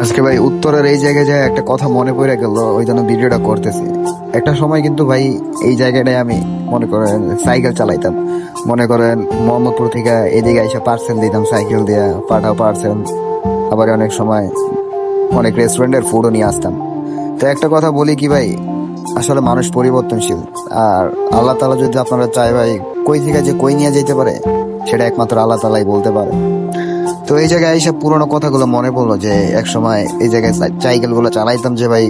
আজকে ভাই উত্তরের এই জায়গায় যায় একটা কথা মনে পড়ে গেল, ওই জন্য ভিডিওটা করতেছি। একটা সময় কিন্তু ভাই এই জায়গাটায় আমি মনে করেন সাইকেল চালাইতাম। মনে করেন মোহাম্মদপুর থেকে এদিকে এসে পার্সেল দিতাম সাইকেল দিয়ে, পাঠাও পার্সেল। আবার অনেক সময় অনেক রেস্টুরেন্টের ফুডও নিয়ে আসতাম। তো একটা কথা বলি কি ভাই, আসলে মানুষ পরিবর্তনশীল। আর আল্লাহ তাআলা যদি আপনারা চায় ভাই, কই থেকে যে কই নিয়ে যেতে পারে সেটা একমাত্র আল্লাহ তাআলাই বলতে পারে। তো এই জায়গায় এইসব পুরোনো কথাগুলো মনে পড়লো যে এক সময় এই জায়গায় সাইকেল গুলো চালাইতাম যে ভাই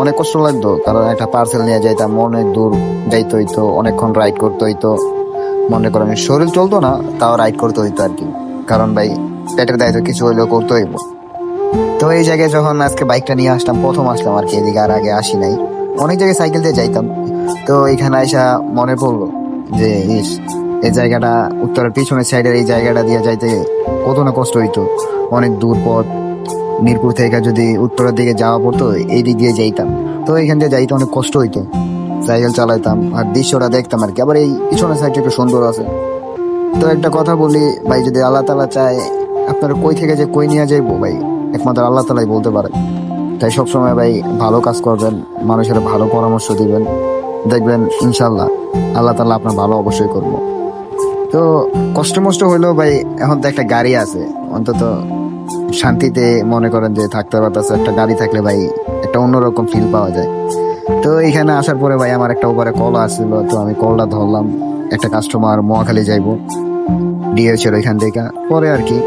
অনেক কষ্ট লাগতো, কারণ একটা পার্সেল নিয়ে যাইতাম, অনেক দূর যাইতে হইতো, অনেকক্ষণ রাইড করতে হইতো। মনে করেন শরীর চলতো না, তাও রাইড করতে হইতো আর কি। কারণ ভাই পেটের দায়িত্ব কিছু হইলেও করতে হইব। তো এই জায়গায় যখন আজকে বাইকটা নিয়ে আসলাম, প্রথম আসলাম আর কি এদিকে, আর আগে আসি নাই। অনেক জায়গায় সাইকেল দিয়ে যাইতাম। তো এখানে আইসা মনে পড়লো যে ইস, এই জায়গাটা উত্তরের পিছনের সাইডের এই জায়গাটা দিয়ে যাইতে কত না কষ্ট হইতো। অনেক দূর পথ, মিরপুর থেকে যদি উত্তরের দিকে যাওয়া পড়তো এই দিক দিয়ে যাইতাম। তো এখান দিয়ে যাইতে অনেক কষ্ট হইতো। সাইকেল চালাইতাম আর দৃশ্যটা দেখতাম আর কি। আবার এই পিছনের সাইডটা একটু সুন্দর আছে। তো একটা কথা বলি ভাই, যদি আল্লাহ তাআলা চায় আপনারা কই থেকে যে কই নিয়ে যাইবো ভাই একমাত্র আল্লাহ তাআলাই বলতে পারে। তাই সবসময় ভাই ভালো কাজ করবেন, মানুষের ভালো পরামর্শ দিবেন, দেখবেন ইনশাল্লাহ আল্লাহ তাআলা আপনার ভালো অবশ্যই করবো। তো কষ্ট মষ্ট হইলেও ভাই এখন তো একটা গাড়ি আছে, অন্তত শান্তিতে মনে করেন যে থাকতে পারতেছে। একটা গাড়ি থাকলে ভাই একটা অন্যরকম ফিল পাওয়া যায়। তো এখানে আসার পরে ভাই আমার একটা ওপারে কল আসছিল, তো আমি কলটা ধরলাম। একটা কাস্টমার মহাখালী যাইবো, দিয়েছিল এখান থেকে। পরে আর কি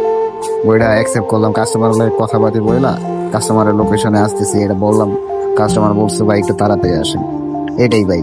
ওইটা অ্যাকসেপ্ট করলাম, কাস্টমার কথাবার্তা বললাম, কাস্টমারের লোকেশনে আসতেছি এটা বললাম। কাস্টমার বলছে ভাই একটু তাড়াতাড়ি আসেন। এটাই ভাই।